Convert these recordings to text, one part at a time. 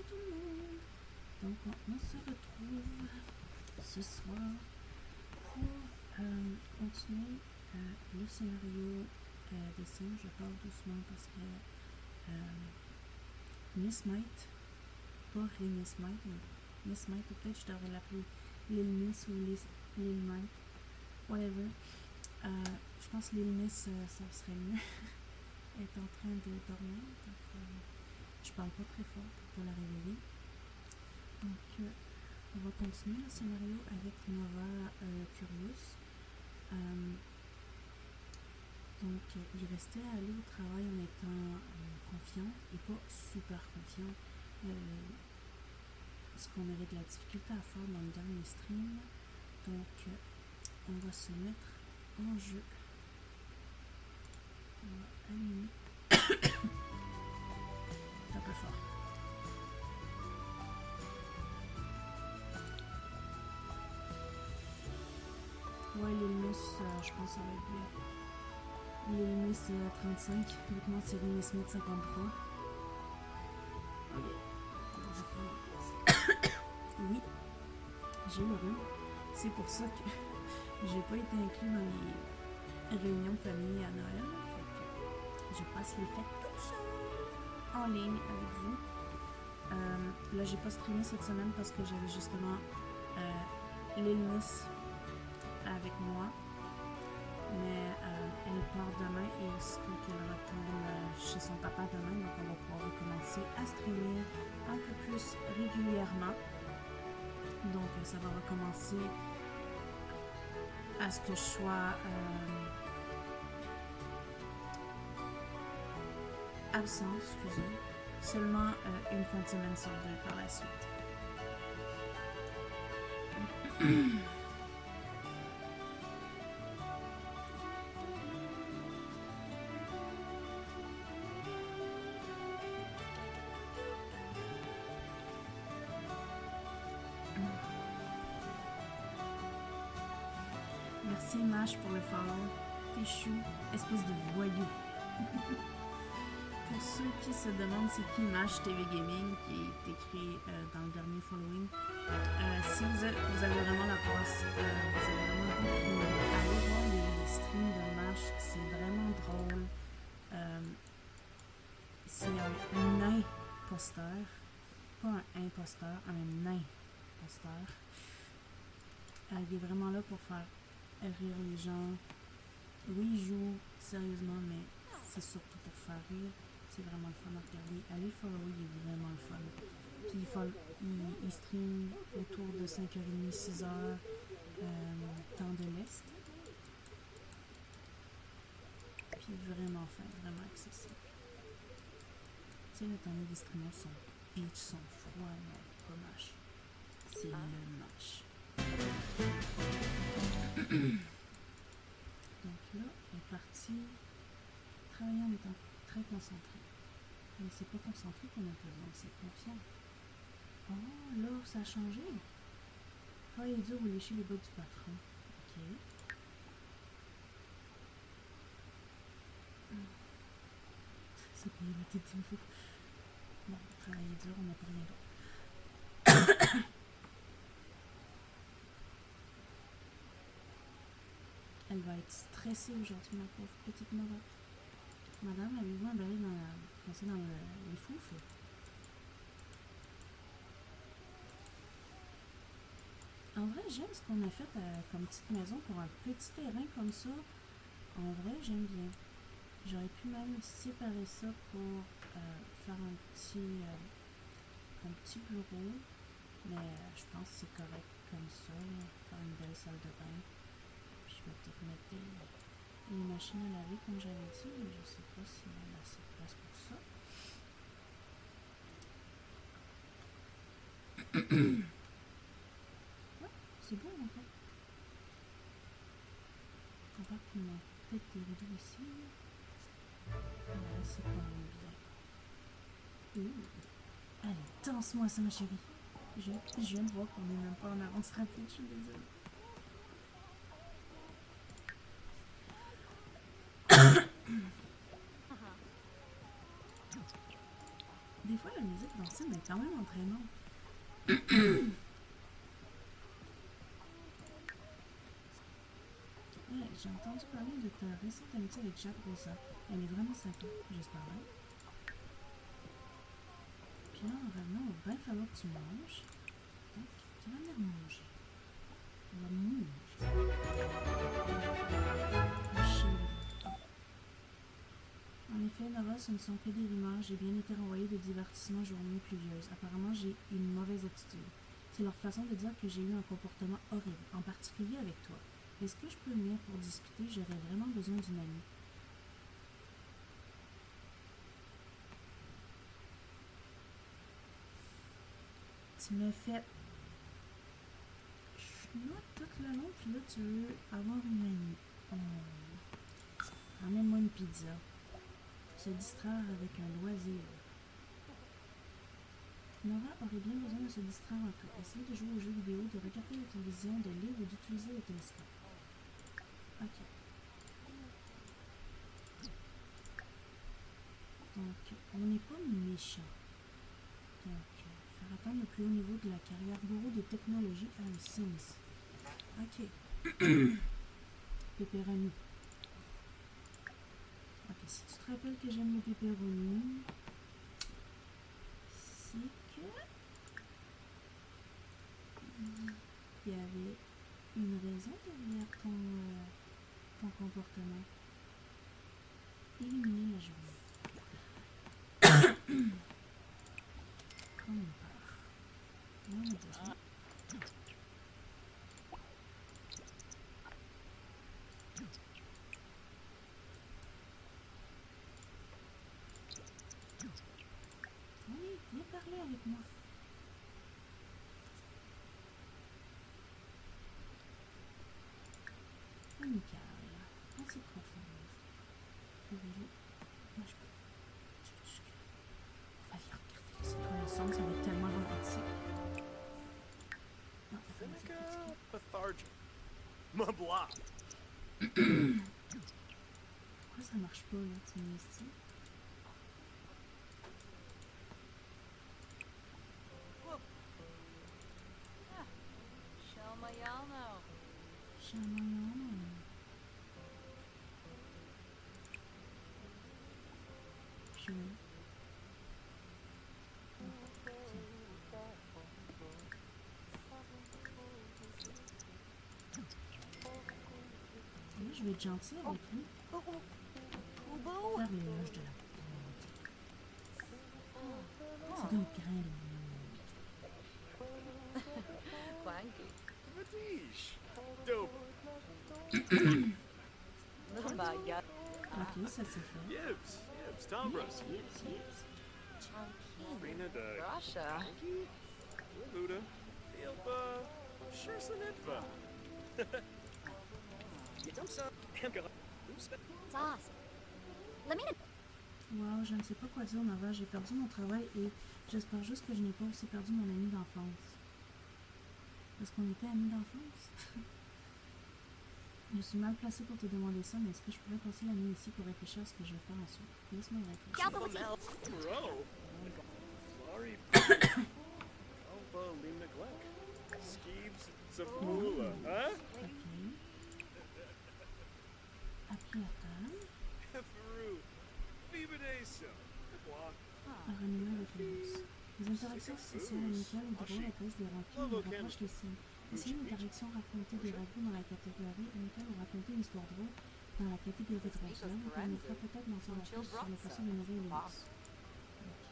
tout le monde. Donc on se retrouve ce soir pour continuer le scénario des Sims. Je parle doucement parce que Miss Might, pas Miss Might, mais Miss Might, ou peut-être je devrais l'appeler Lil Miss ou Lil Might, whatever. Je pense que Lil Miss, ça serait mieux. Elle est en train de dormir, donc je parle pas très fort pour pas la réveiller. Donc on va continuer le scénario avec Nova Curious. Donc il restait à aller au travail en étant confiant et pas super confiant. Ce qu'on avait de la difficulté à faire dans le dernier stream. Donc on va se mettre en jeu. On va allumer. C'est un peu fort. Ouais, Lil Miss, je pense que ça va être bien. Lil Miss 35, avec moi c'est Lil Smith 53. Oui, j'ai le rhume. C'est pour ça que j'ai pas été inclus dans les réunions de famille à Noël. Je passe les fêtes toute seule en ligne avec vous. Là, j'ai pas streamé cette semaine parce que j'avais justement Lil Miss avec moi. Mais elle part demain et aussitôt qu'elle retourne chez son papa demain, donc on va pouvoir recommencer à streamer un peu plus régulièrement. Donc ça va recommencer à ce que je sois absent, seulement une fin de semaine sur deux par la suite. Merci Mash pour le follow. T'es chou, espèce de voyou. Pour ceux qui se demandent c'est qui Mash TV Gaming, qui est écrit dans le dernier following, si vous avez vraiment la place, vous avez vraiment beaucoup aller voir les streams de Mash, c'est vraiment drôle. C'est un imposteur, pas un imposteur, un imposteur. Il est vraiment là pour faire rire les gens. Oui, il joue sérieusement, mais c'est surtout pour faire rire. C'est vraiment le fun à regarder. Allez le follow, il est vraiment le fun. Puis il stream autour de 5h30, 6h, temps de l'Est. Puis vraiment fin, vraiment accessible. Tu sais, le temps des streamers sont bitch, sont froids, mais pas mâche. C'est le mâche. Donc là, on est parti travailler en étant très concentré. Mais c'est pas concentré qu'on a besoin, c'est confiant. Oh, là, ça a changé. Travailler dur ou lécher les bas du patron. Ok. C'est bien la tête du fou. Bon, travailler dur, on n'a pas rien d'autre. Elle va être stressée aujourd'hui, ma pauvre petite Nova. Madame, avez-vous un balai dans les foufs? En vrai, j'aime ce qu'on a fait comme petite maison pour un petit terrain comme ça. En vrai, j'aime bien. J'aurais pu même séparer ça pour faire un petit bureau. Mais je pense que c'est correct comme ça. Faire une belle salle de bain. Puis je vais peut-être mettre les machines à laver comme j'avais dit, mais je sais pas si on a assez de place pour ça. Ouais, c'est beau en fait. Compartiment. Peut-être des rideaux ici. Là, c'est quand même bien. Allez, danse-moi ça ma chérie. Je viens de voir qu'on est même pas en avance rapide, je suis désolée. Des fois, la musique dans Sim est quand même entraînante. Ouais, j'ai entendu parler de ta récente amitié avec Jacques Rosa. Elle est vraiment sympa, j'espère bien. Puis là, en revenant, il va bien falloir que tu manges. Donc, tu vas venir manger. On va manger. En effet, Nova, ce ne sont que des rumeurs. J'ai bien été renvoyée de divertissements journées pluvieuses. Apparemment, j'ai une mauvaise attitude. C'est leur façon de dire que j'ai eu un comportement horrible, en particulier avec toi. Est-ce que je peux venir pour discuter? J'aurais vraiment besoin d'une amie. Tu me fais chenoute tout le long, puis là, tu veux avoir une amie. Ramène-moi une pizza. Se distraire avec un loisir. Nora aurait bien besoin de se distraire un peu. Essayer de jouer aux jeux vidéo, de regarder la télévision, de lire ou d'utiliser le télescope. Ok. Donc, on n'est pas méchant. Donc, faire atteindre le plus haut niveau de la carrière gourou des technologies à un Sims. Ok. Pepperoni. Ok, si tu te rappelles que j'aime le pepperoni, c'est que il y avait une raison derrière ton comportement. Éliminer la journée. Comme une part. On en a besoin. Oui, viens parler avec moi. Amical. Pensée profonde. Réveillez. Moi, je peux. On va aller regarder les étoiles ensemble, ça va être tellement romantique. Non, ça va être fatigué. Lethargic. Ma blah. Pourquoi ça marche pas, là, tu me dis? Shamayano. Chamaillon. Jouer. Là, je vais être gentil avec lui. Faire l'éloge de la bonté. C'est donc grand, le Quanky. Vadish. Dope. Lumbaga. Ok, ça c'est fait. Yibs. Tabra. Yips. Chunky. Rena da. Russia. Luda. Filpa. Shursanitva. Yidamsa. Hamka. Sauce. Lamina. Wow, je ne sais pas quoi dire, Nova. J'ai perdu mon travail et j'espère juste que je n'ai pas aussi perdu mon ami d'enfance. Est-ce qu'on était amis d'enfance? Je suis mal placée pour te demander ça, mais est-ce que je pourrais passer la nuit ici pour réfléchir à ce que je vais faire ensuite? Laisse-moi y réfléchir. Bro. Sorry. Alba Limna Glenk. Skeebs. Zafula. Huh? Ok. Appris à table. Heferu. Bibadesa. Blah. À renouer avec les boss. Les interactions sociales amicales ou drôles apaisent des rancures et rapprochent les signes. Essayez une interaction raconter des ragots dans la catégorie amicale ou raconter une histoire drôle dans la catégorie drôle. Cela vous permettra peut-être d'en savoir plus sur le passé de nos boss. Ok.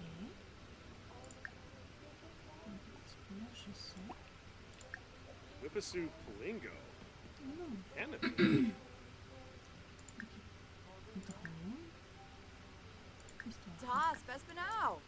Un petit peu là, je sais. Whippasu Plingo. Non. Canada. Drôle. Histoire. Das, Bespinau.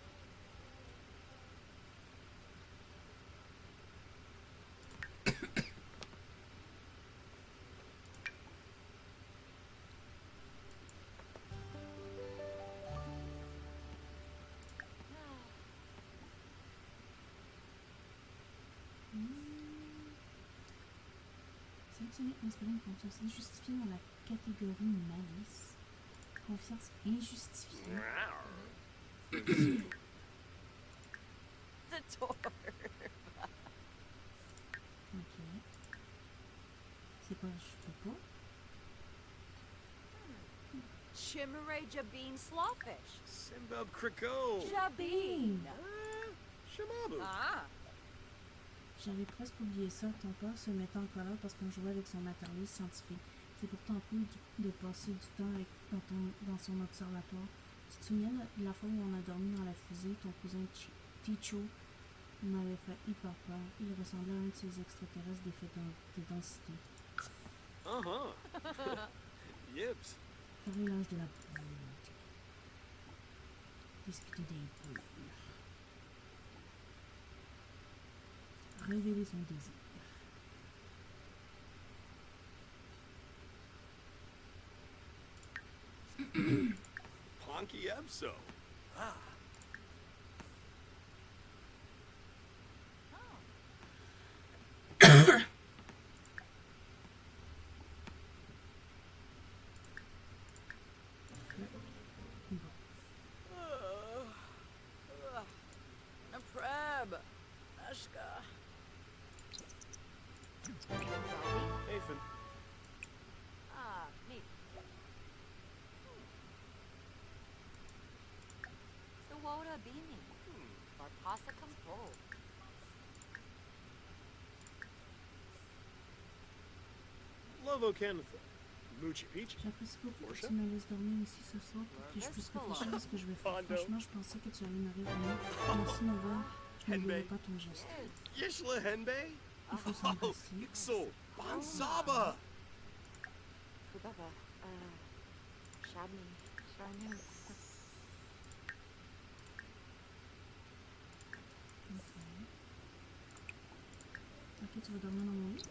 Sélectionner inspirer une confiance injustifiée dans la catégorie malice. Confiance injustifiée. Chimere Jabeen Slawfish. Simbab Kriko. Jabeen. Shamabu. Ah. J'avais presque oublié ça, ton père se mettait en colère parce qu'on jouait avec son matériel scientifique. C'est pourtant cool de passer du temps dans son observatoire. Tu te souviens de la fois où on a dormi dans la fusée, ton cousin Ticho m'avait fait hyper peur. Il ressemblait à un de ces extraterrestres d'effet de densité. Yips. Faire l'âge de la brûle. Discuter des brûles. Révéler son désir. Ponky Ebso. Ah. Preb. Ashka. Nathan. Ah, neat. Suwoda Beanie. Barpasa Compol. Lovo Kenneth. Moochie Peachy. J'apprécie beaucoup que Portia? tu me laisses dormir ici ce soir pour que je puisse réfléchir à ce que je vais faire. Hondo. Franchement, je pensais que tu allais me réveiller. Merci, Nova. Je n'oublierai pas ton geste. Yishla Henbe. Il faut Oh, s'embrasser. Ixel. Bonsaba. Kubaba. Shabni. Sharnu. Ok, tu vas dormir dans mon lit?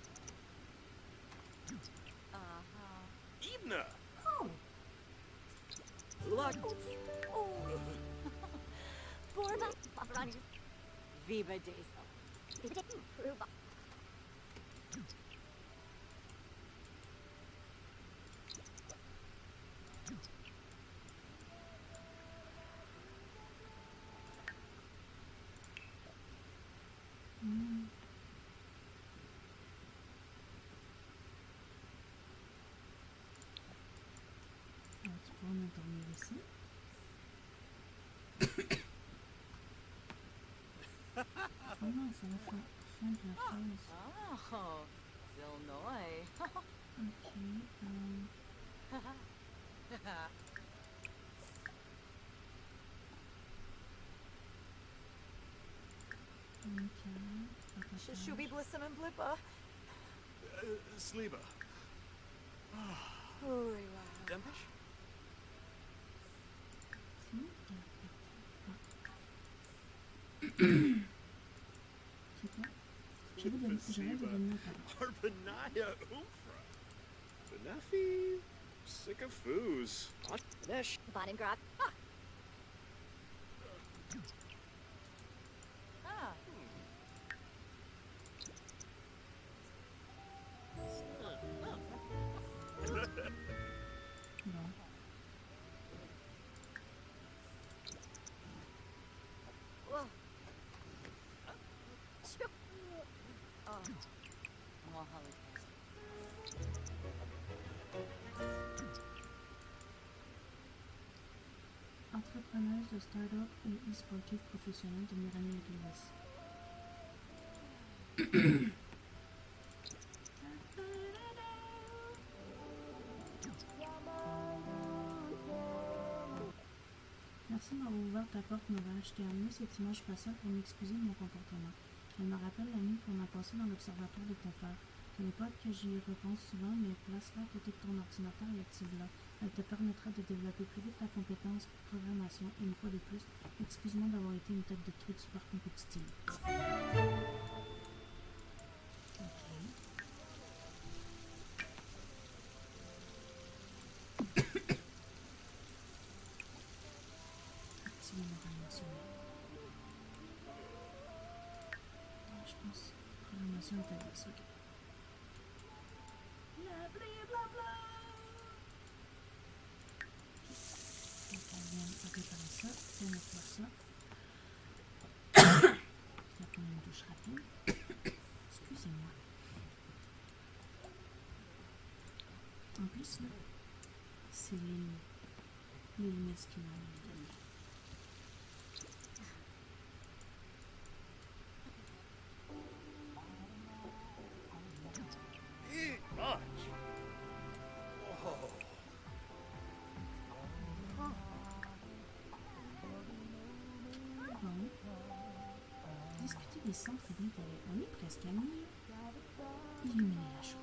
Ibna. Oh! Look. Oh. Borba. Paparani. Viva Deso. Pruba. Alors, tu pourras m'endormir ici. Oh non, ça va faire fin de la phrase. Oh. Zilnoy. Ok. Shubi Blissom and Blippa. Sleba. Hurry, wow. Dempish? C'est quoi? J'arrête de donner la parole. Arbanaya Umfra. Benefi. Sycophus. Nesh. Bonningrad. Ah. Bon. Whoa. Oh. More holidays. Entrepreneuse de start-up ou e-sportive professionnelle de Mélanie Lewis. Merci de m'avoir ouvert ta porte, Nova. Je t'ai amené cette image spatiale pour m'excuser de mon comportement. Elle me rappelle la nuit qu'on a passée dans l'observatoire de ton père. Ce n'est pas que j'y repense souvent, mais place-la à côté de ton ordinateur et active-la. Elle te permettra de développer plus vite ta compétence programmation et une fois de plus, excuse-moi d'avoir été une tête de truc super compétitive. Activer l'organisation. Je pense programmation est à 10, ok. Donc on vient de préparer ça, on nettoie ça. Je vais prendre une douche rapide. Excusez-moi. En plus, là, c'est l'île Les mesquines. Eat much. Whoa. Bon. Discuter des centres d'intérêt. On est presque amis. Illuminer la chose.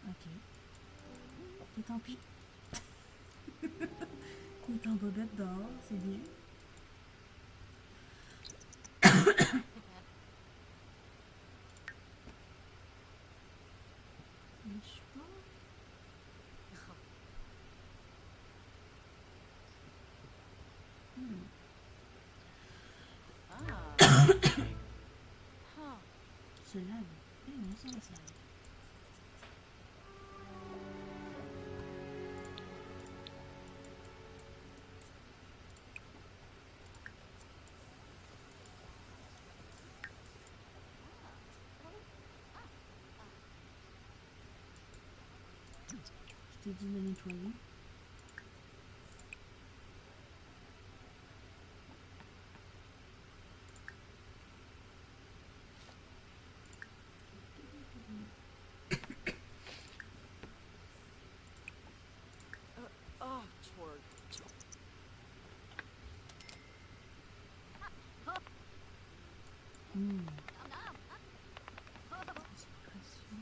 Ok. Et tant pis. Il est en bobette dehors, c'est bien. Je pense. Se lave. Eh, on s'en laisse laver. Je t'ai dit de nettoyer. Oh, Torg. Inspiration.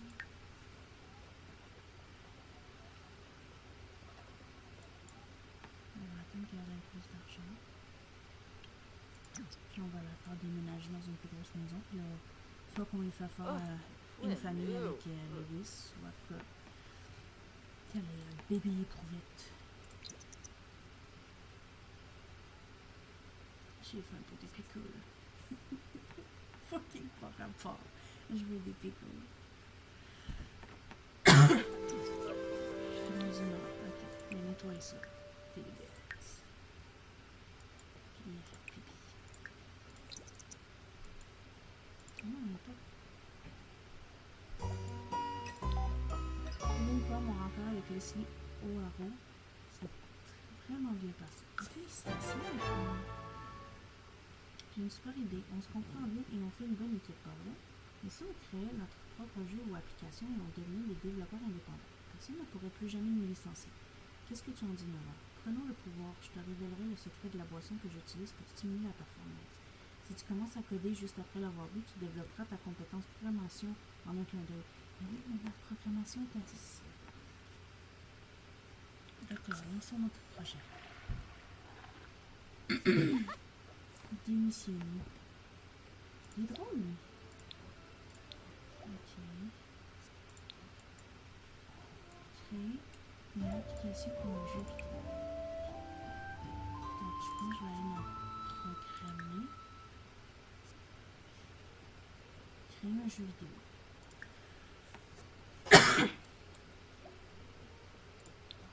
On va attendre qu'elle ait plus d'argent. Puis on va la faire déménager dans une plus grosse maison. Puis là, soit qu'on lui fait faire une famille avec Lewis, soit qu'elle ait un bébé éprouvette. J'ai faim pour des picoles. Fucking pas rapport. Je veux des picoles. Dans une heure. Ok, on va nettoyer ça. T'es les bêtes. Puis faire pipi. Non, on n'a pas. Une fois, mon rencontre avec Leslie O'Hara, c'est vraiment bien passé. Félicitations. J'ai une super idée. On se comprend bien et on fait une bonne équipe, pas vrai? Mais si on créait notre propre jeu ou application et on devenait des développeurs indépendants, personne ne pourrait plus jamais nous licencier. Qu'est-ce que tu en dis, Nora? Prenons le pouvoir. Je te révélerai le secret de la boisson que j'utilise pour stimuler la performance. Si tu commences à coder juste après l'avoir bu, tu développeras ta compétence programmation en un clin d'œil. Mais oui, mais la programmation est indicible. D'accord, lançons notre projet. Démissionner. Il est drôle, lui. Ok. Créer une application pour un jeu vidéo. Donc, je pense que je vais aller dans programmer. Créer un jeu vidéo.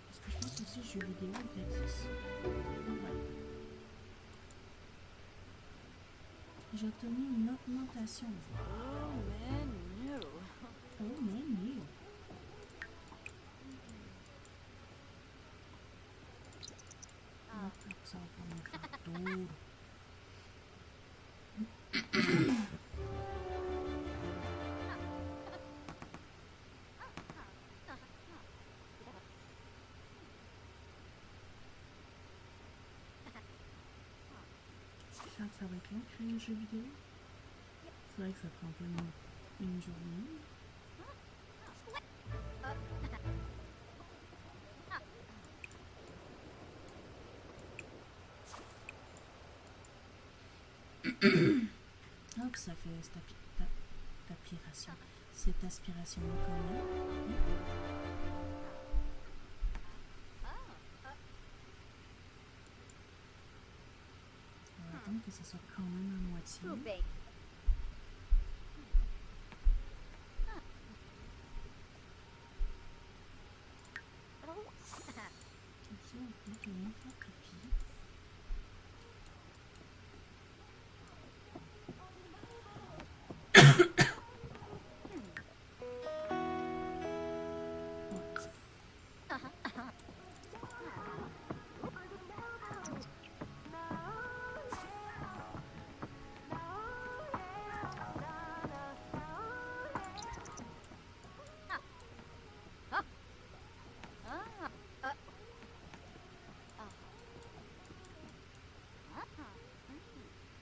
Parce que je pense aussi que le jeu vidéo existe. Ouais. J'ai obtenu une augmentation. Oh, man, no. Oh, mais mieux. Ça va pas me faire tout. Ça va être long, créer un jeu vidéo. C'est vrai que ça prend pas une journée. Hop, ça fait cette aspiration-là quand même. On va attendre que ça soit quand même à moitié. Ooh, babe. Comme ça, on peut donner un pipi.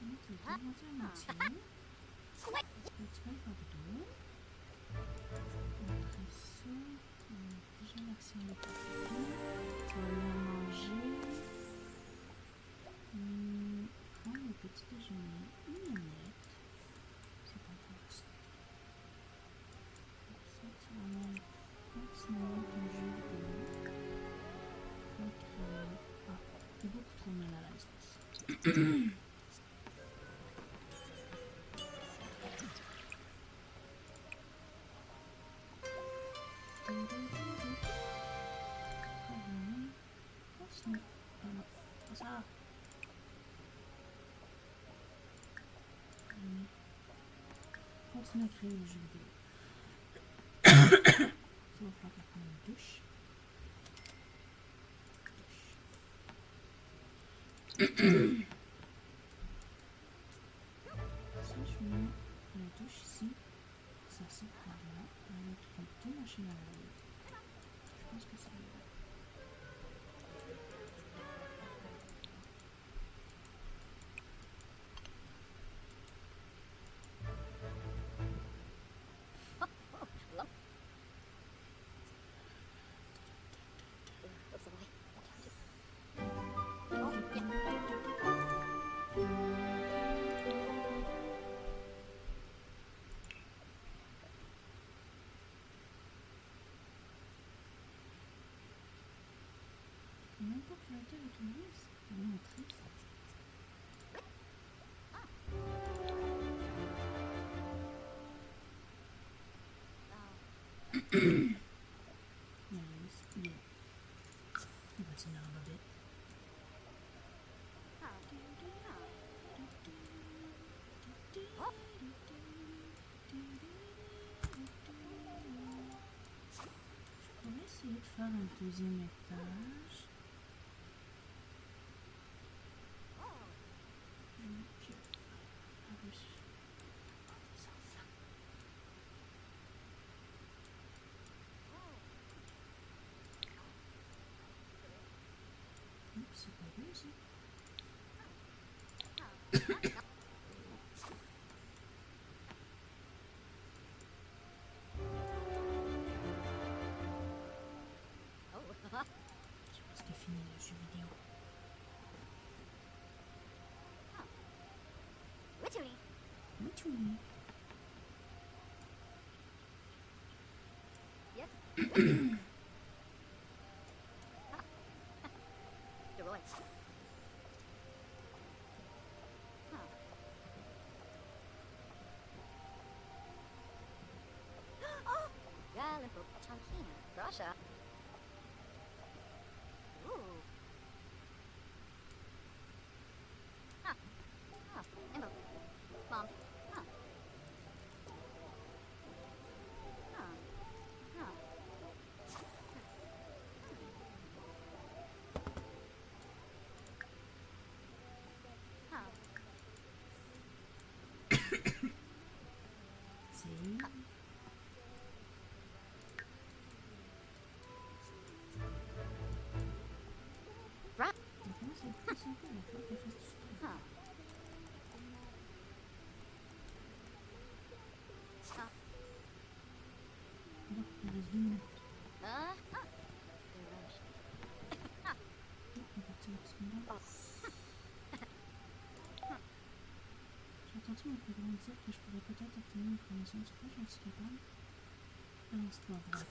Donc, les deux rendus à moitié. Un petit peu par deux. Après ça, on a déjà l'action de pipi. Tu vas aller manger. Prendre le petit déjeuner. Une omelette. C'est intéressant. Pour ça, tu vas aller continuer ton jeu vidéo. Donc, t'es beaucoup trop mal à l'aise pour ça. Continue. Voilà. Comme ça. Continue à créer le jeu vidéo. Ça va falloir qu'elle prenne une douche. Ça, je mets la douche ici. Ça sort par là. Avec les deux machines à laver. Je pense que c'est là. Il n'y a même pas flirté avec une liste. Non, triste. Nice. Yeah. On va tenir un bobette. Je pourrais essayer de faire un deuxième étage. Donc, avec des enfants. C'est pas bon ça. Je pense que fini le jeu vidéo. Oui, tu es. Russia. Ooh. Huh. Oh, Emma. Mom. Huh. Huh. Huh. Huh. C'est... Right. Maintenant, c'est plus simple. Il va falloir qu'elle fasse du sport. Huh. Donc, il reste 2 minutes. Huh? Donc, on va partir un petit moment. J'ai entendu mon plus grand dire que je pourrais peut-être obtenir une promotion. Tu crois que j'en suis capable? Lance-toi, Brock.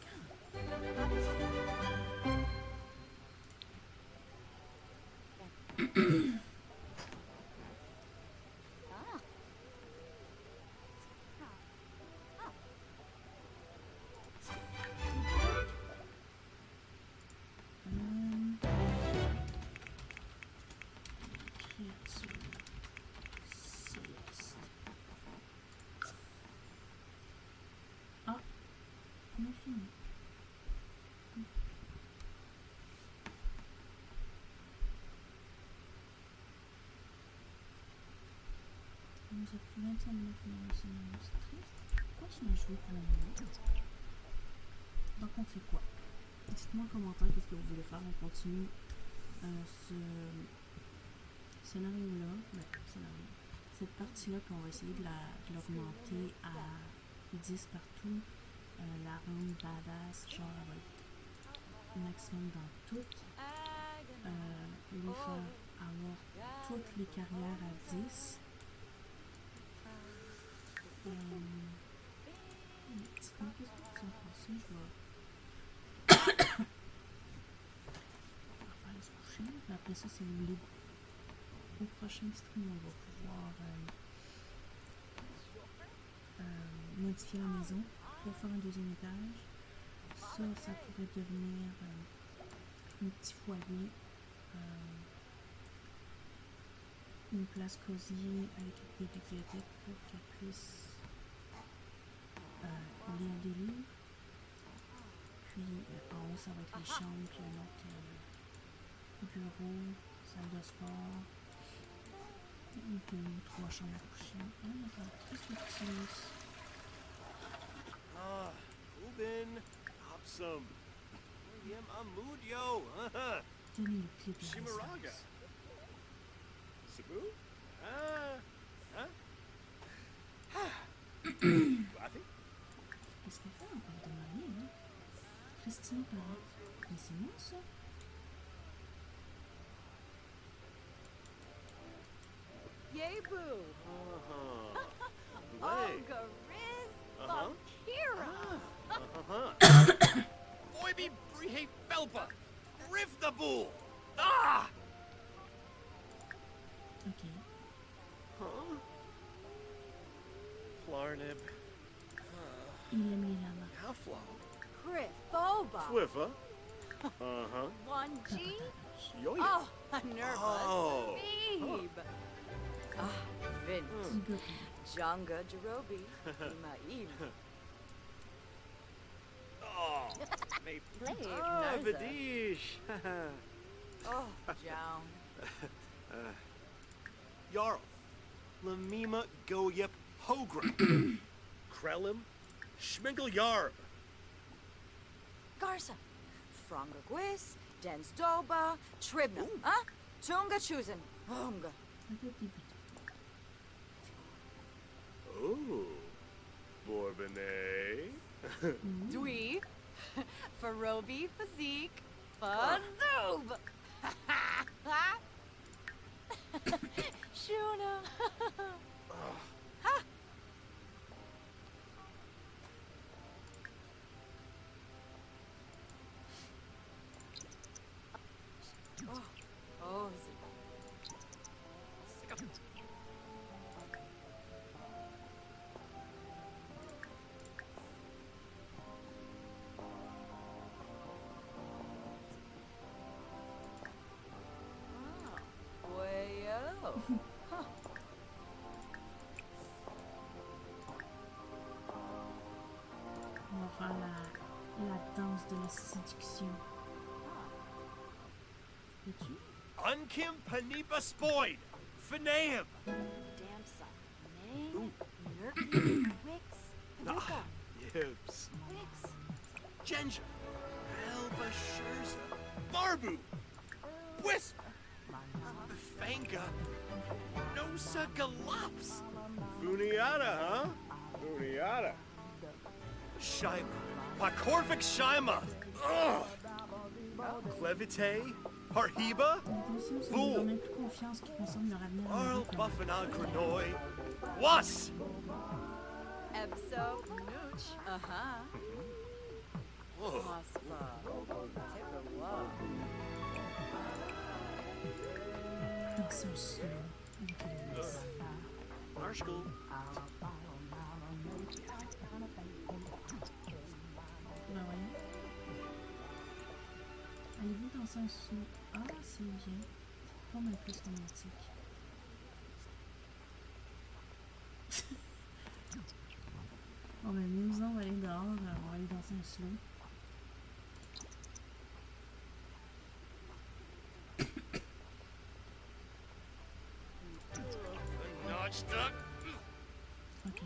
On a fini. On nous a pris 25 minutes pour le scénario, c'est triste. Continue à jouer pour le moment. Donc on fait quoi? Dites-moi en commentaire qu'est-ce que vous voulez faire. On continue ce scénario-là. Cette partie-là, puis on va essayer de l'augmenter à 10 partout. La rendre badass, genre elle va être maximum dans toutes. Lui faire avoir toutes les carrières à 10. Dites-moi qu'est-ce que vous en pensez. Je vais faire se coucher. Puis après ça, si vous voulez, au prochain stream, on va pouvoir modifier la maison pour faire un deuxième étage. Ça pourrait devenir un petit foyer, une place cosy avec des bibliothèques pour qu'elle puisse lire des livres. Puis en haut, ça va être les chambres, puis un autre bureau, salle de sport, 2 ou 3 chambres à coucher. Qu'est-ce que tu laisses? Ah, Ubin, Hopsum. William Amudio. Tenez le pied de la Shimaraga. naissance. Sabu? Rafi? Qu'est-ce qu'elle fait encore de mariée, hein? Christine parle. Mais c'est moi, ça? Yay, boo. Way. Gariz Uh-huh. Vampira. Oibi Brihe Felpa. Riff the Bull. Ah! Ok. Huh? Flarnib. Il aime les lamas. Halflaw. Grifoba. Twiffa. Uh-huh. 1G. Yoya. Oh, a nervous Oh. babe. Ah, Vint. Good. Jonga Jerobi. Imaim. Oh. May Slave Ah, Narza. Vidish. Oh, Jown. Jarl. Lamima Goyep Hogra. Krelim. Schmigel Yarb. Garza. Fronga Gwis. Dens Doba. Tribna. Huh? Tunga Chusen. Hunga. Un peu débutant. Oh. Bourbonnais. Dwee. Farobi Physique. Fazoob. Shuna. Oh, Wayo. On va faire la danse de la séduction. Peux-tu? Unkim Panipa Spoid. Finaim. Damn son. Name. Nurky. Wix. Nuka. Yibs. Wix. Genja. Elba Scherza. Barbu. Wisp. Fanga. Nosa Galops. Funiata, huh? Funiata. Shima. Pakorvik Shima. Ugh. Clevite. Harhiba. Les deuxièmes se Vous. nous donnent plus confiance qui concerne leur avenir. Arl Buffana Kronoy. Was. Ebso. Nooch. Uh-huh. Oh. Maspa. Tipperwa. Dans un slow. Avec le laisse. Marshall. Ben voyons. Allez-vous danser un slow? Ah, c'est bien. Pas mal plus romantique. Bon ben nous on va aller dehors, on va aller dans un slow. Notched up. Ok.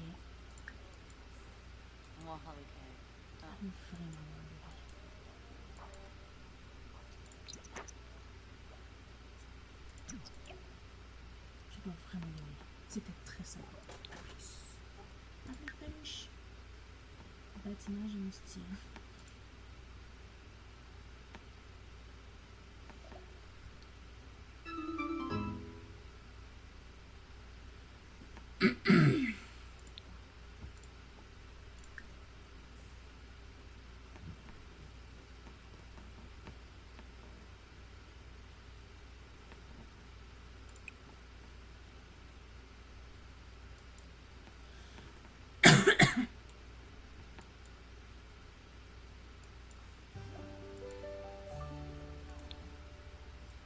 Moi, Hurricane. Vraiment. Je dois vraiment y aller. C'était très sympa. À plus. À plus. Bâtiment, je me style.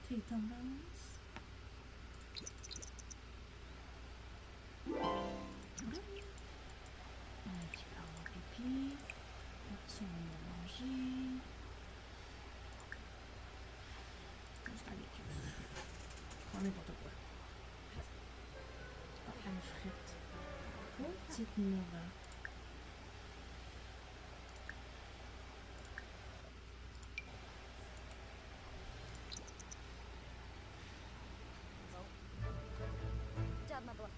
Okay, tendance. Un petit peu en pipi. Action mélanger. Juste avec. Je prends n'importe quoi. Je prends une frite. Petite Nova. Dab my blood.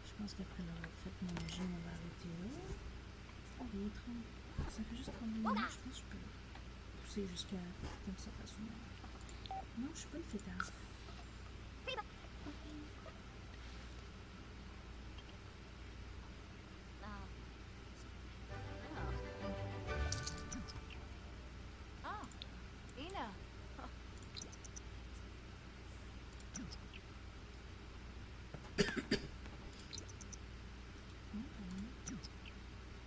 Je pense qu'après l'avoir fait manger, on va arrêter là. Oh, il est 30. Ça fait juste 32 minutes. Je pense que je peux pousser jusqu'à temps que ça fasse une heure. Non, je suis pas une fêtarde. Ah, Ina.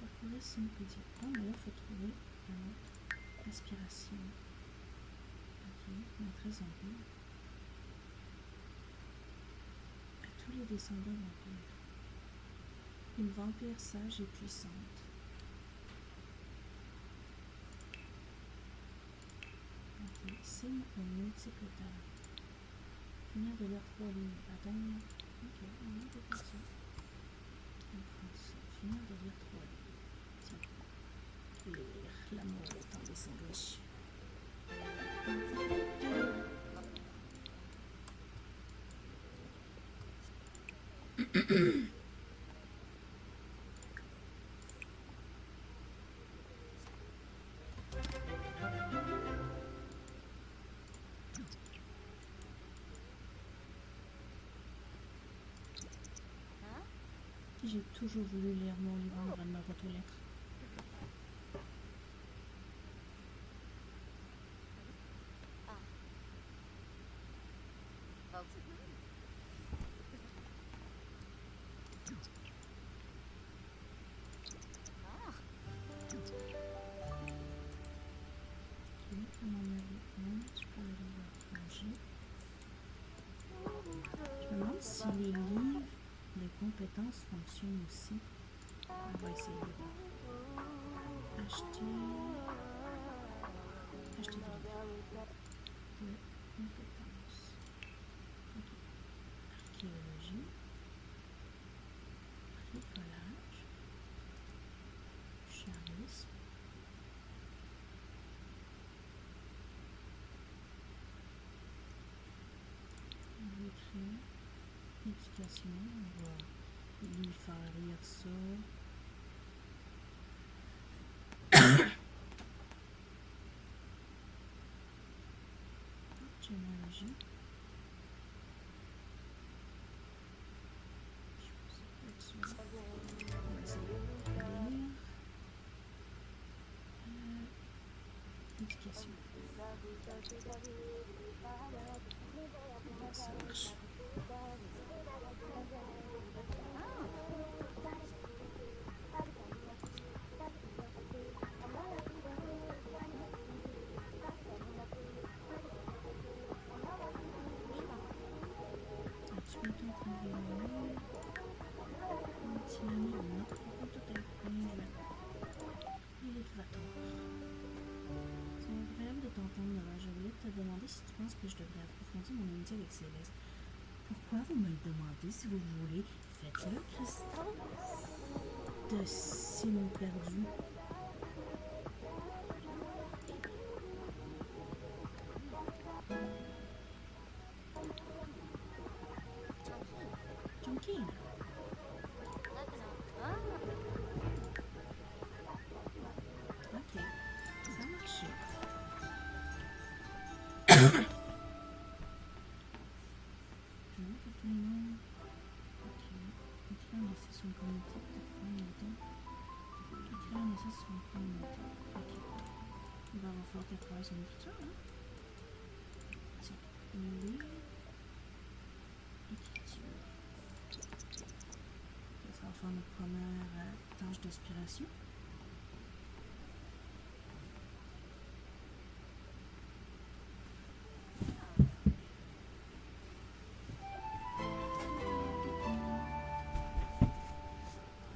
Parcourir Sympédia. Ah, mais là, il faut trouver une autre aspiration. Ok, maîtresse vampire. À tous les descendants vampires. Une vampire sage et puissante. Ok, signe aux multiples talents. Finir de lire 3 lignes. Atteindre. Ok, on va faire ça. On prend ça. Finir de lire 3 lignes. Tiens. Lire. L'amour autant des sandwichs. J'ai toujours voulu lire mon livre avant de me boîte aux lettres. Ok, on en avait un. Je peux aller voir manger. Je me demande si les livres de compétences fonctionnent aussi. On va essayer de voir. Acheter des livres de compétences. Ok. Archéologie. Bricolage. Charisme. On va écrire éducation. On va lui faire lire ça. Généalogie. Je pense que ça peut être ça. On va essayer de lire. Éducation. Ça marche. As-tu ton Antienne, non. Par contre, tout est l'élévateur. C'est agréable de t'entendre, Nora. Je voulais te demander si tu penses que je devrais approfondir mon amitié avec Céleste. Pourquoi vous me le demandez si vous voulez? Faites-le, Crystal. De cimes perdu. Junkie. Ok, ça a marché. Je veux que tout le monde. Ok. Écrire un essai sur une communauté de femmes, mettons. Écrire un essai sur une communauté. Ok. Il va falloir qu'elle travaille son écriture, hein? Tiens. Lire. Écriture. Ça va faire notre première tâche d'inspiration.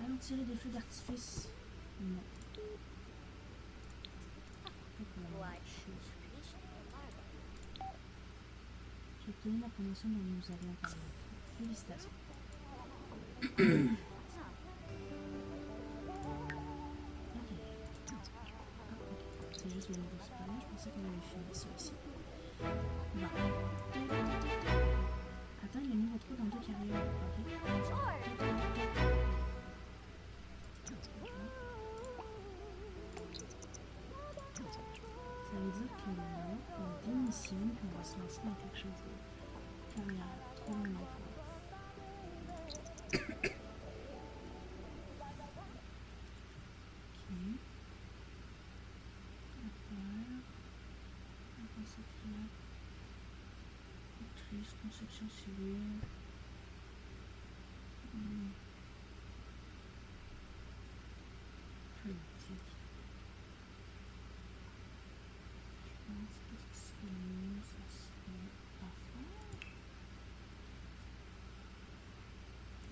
Allons tirer des feux d'artifice. Non. Pas pour la même chose. J'ai obtenu la promotion dont nous avions parlé. Félicitations. Ok. C'est juste le niveau supérieur, je pensais qu'on avait fini ça ici. Bon. Atteindre le niveau 3 dans 2 carrières. Ça veut dire que là, on démissionne et on va se lancer dans quelque chose d'autre. Carrière, trouver un emploi. Conception civile. Politique. Je pense que ce serait mieux, ça serait affaire.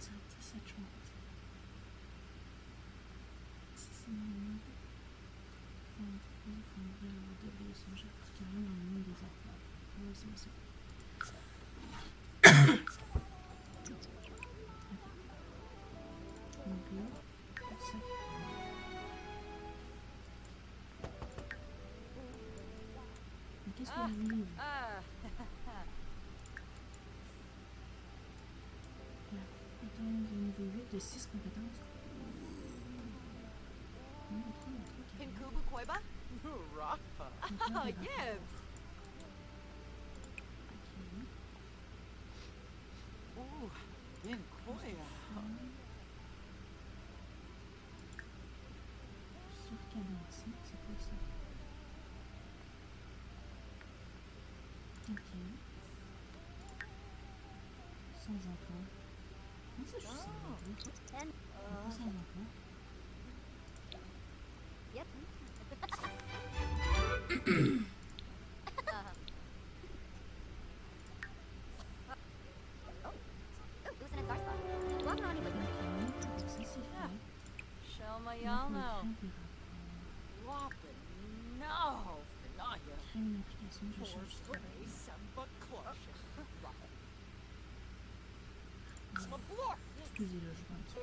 Directrice adjointe. Si c'est mieux. Il faudrait avoir développé son chef carrière dans le monde des affaires. Oui, c'est ça. Donc là, ça. Mais qu'est-ce que vous voulez? Là, attends, niveau 8 de 6 compétences. Kinkubu Koiba? Rafa. Oh, Gibbs! Ooh, Bin Koya. Sur cadencé, c'est quoi ça? Ok. Sans emploi. Comment ça, je suis sans emploi? Pourquoi sans emploi? Yep. Ok, donc ça c'est fait. Shelma Donc, on Yalno. crée des rapports. Whopping no. Finaya. Créer une application, je cherche du travail. Samba Clutch. Excusez le, je vais un petit peu.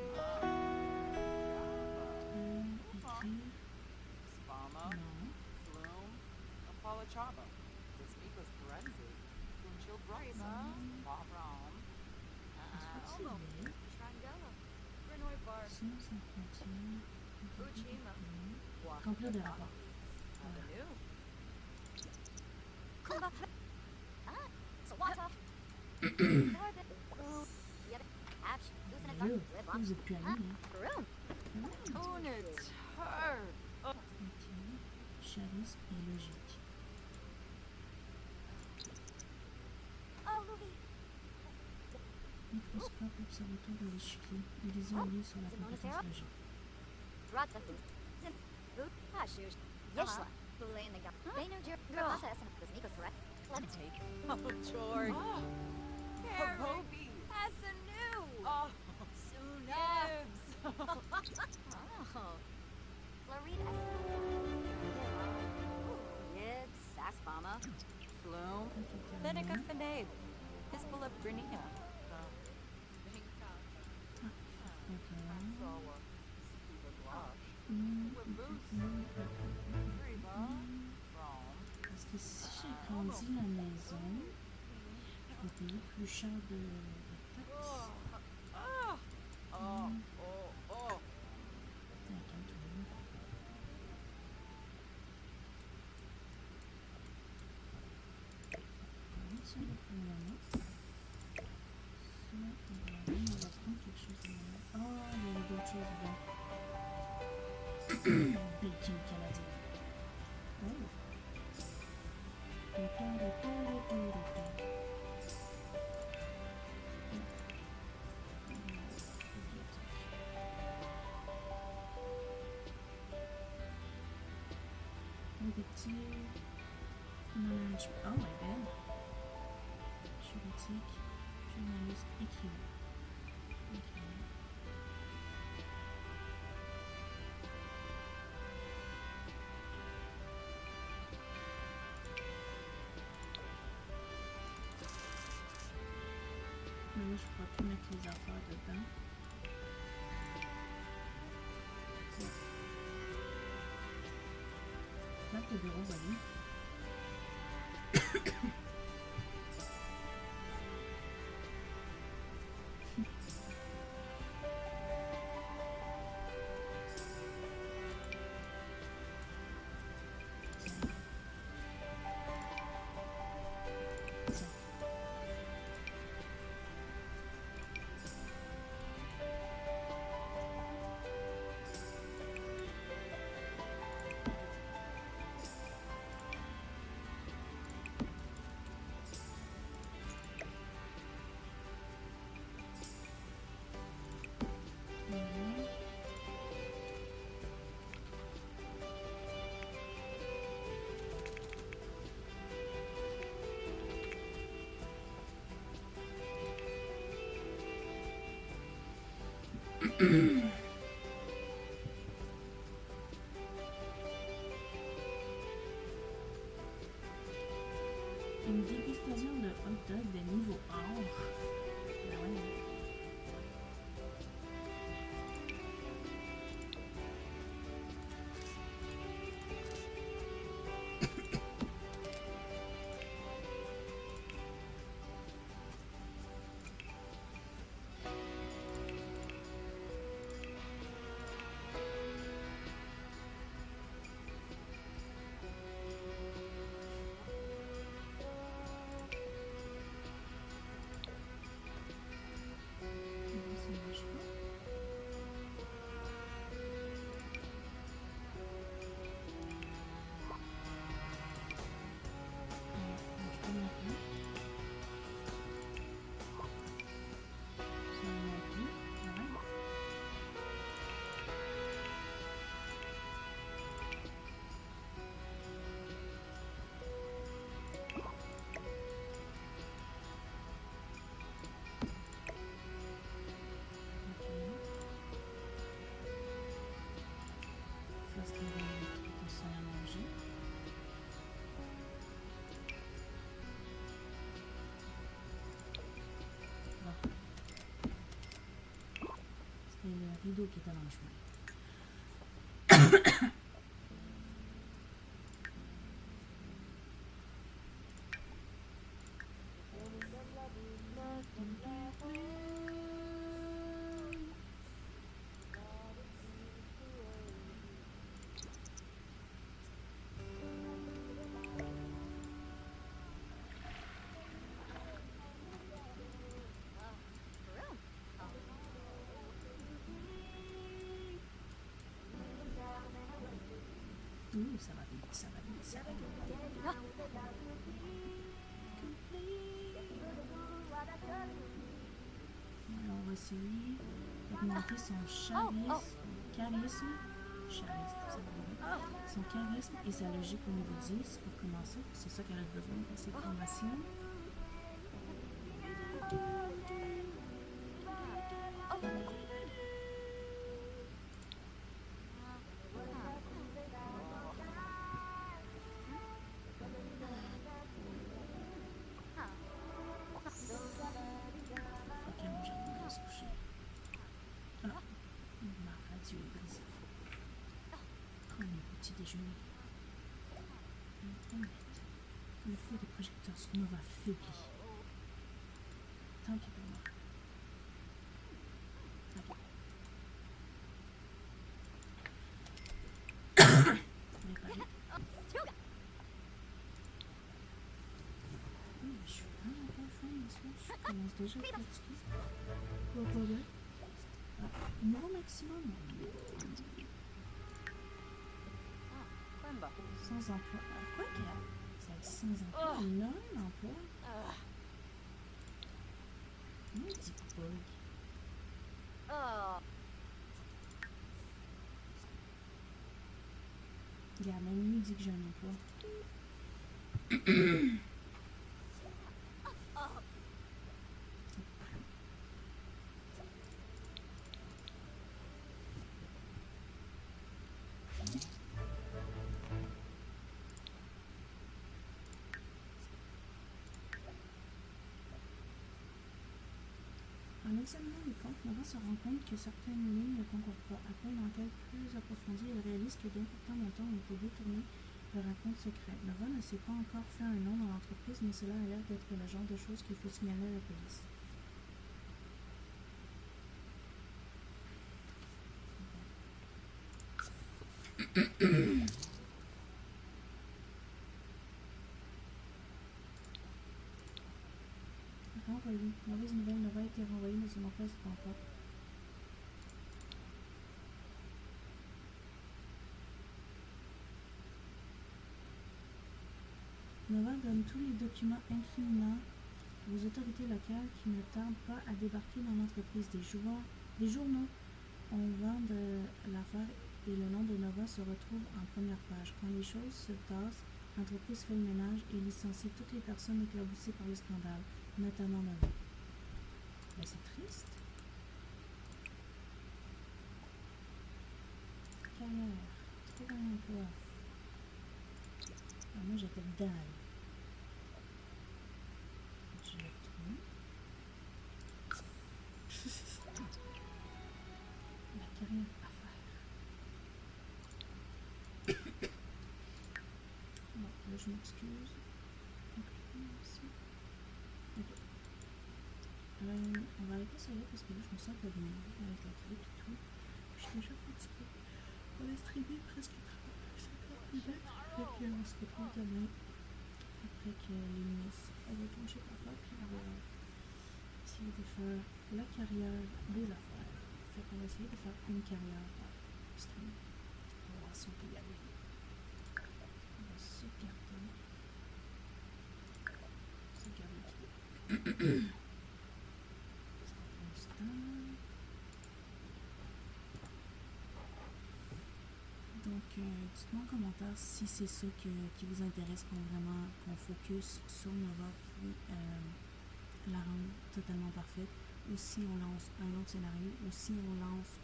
Écrire. Spama, Non. Flume, Apollo Chaba, Desmikos Forenzi, Kunchil Brisa, Bob Rom, Est-ce que c'est vrai? Shrangala. Renoy Bar. Sinon, ça continue. Uchima. Remplir des rapports. Avenue. Kumba. Ah. Sawata. Norbit. Yep. Apsh. Loosen it up. Dieu, Live pourquoi on. vous êtes plus amis, hein? Faroon. Unit. Her. Ok. Charisme et logique. Oh, Louis. Microscope, observatoire de l'échiquier. Vision liée sur la compétence logique. Ratsa food. Zim. Food. Hashush. Yeshla. Bulain the gum. Bainu Jir. Rasa Essen. Does Nico correct? Levitate. Oh, George. Ah, Harry. Harobi, Hasanu. Vernia. Ok. Parce que si j'agrandis la maison, je vais payer plus cher de taxes. Attends, calme-toi. Ça, pour le moment. Ça, on va prendre quelque chose de moment. Ah, il y a d'autres choses dedans. Bacon canadien. Oh. Détective. Management. Oh, elle est belle. Juridique. Journaliste. Écrivain. Écrivain. Mais là, je pourrais plus mettre les affaires dedans. Map de bureau, voilà. Une dégustation de hot dog de niveau or. Ben ouais. Ça marche pas. Ça marche pas maintenant. Ça non plus. Ouais. Ok. Ça, c'était le truc de salle à manger. Bon. C'était le rideau qui était dans le chemin. Ça va vite, ça va vite, ça va vite. Alors, on va essayer d'augmenter son charisme, ça va bien. Son charisme et sa logique au niveau 10 pour commencer. C'est ça qu'elle a besoin pour ses formations. déjeuner. Ensuite, le feu des projecteurs sur Nova faiblit. Tant pis pour moi. Réparer. Je suis vraiment pas fan de ça. Je commence déjà à être fatiguée. Pas bien. Niveau maximum. Quemba. Sans emploi. Quoi que ça a sans emploi. Il a un emploi. Moi, il dit bug. Oh. Regarde, même lui dit que j'ai un emploi. En examinant les comptes, Nova se rend compte que certaines lignes ne concordent pas. Après une enquête plus approfondie, elle réalise que d'importants montants ont été détournés vers un compte secret. Nova ne s'est pas encore fait un nom dans l'entreprise, mais cela a l'air d'être le genre de choses qu'il faut signaler à la police. Renvoyé. Mauvaise nouvelle, Nova a été renvoyée dans son emploi à cet emploi. Nova donne tous les documents incriminants aux autorités locales qui ne tardent pas à débarquer dans l'entreprise. Des journaux on vend de l'affaire et le nom de Nova se retrouve en première page. Quand les choses se tassent, l'entreprise fait le ménage et licencie toutes les personnes éclaboussées par le scandale, notamment Nova. Ben, c'est triste. Carrière. Trouve un emploi. Ah, moi j'étais dedans. Je l'ai trouvé. La carrière à faire. Bon, là je m'excuse. Ok. On va arrêter ça là parce que là je me sens pas bien avec la grippe et tout. Je suis déjà fatiguée. On a streamé presque 50 minutes. Fait qu'on se retrouve demain après que Lénis retourne chez papa puis on va essayer de faire la carrière des affaires. Fait qu'on va essayer de faire une carrière par stream. On va voir si on peut y arriver. On va sauvegarder. Sauvegarder l'équilibre. Donc, dites-moi en commentaire si c'est ça qui vous intéresse, qu'on focus sur Nova puis la rendre totalement parfaite, ou si on lance un autre scénario, ou si on lance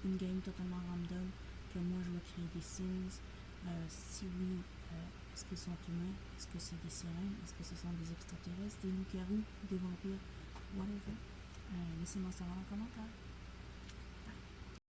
une game totalement random, que moi je vais créer des Sims. Si oui, est-ce qu'ils sont humains, est-ce que c'est des sirènes, est-ce que ce sont des extraterrestres, des loups-garous, des vampires, whatever. Laissez-moi savoir en commentaire.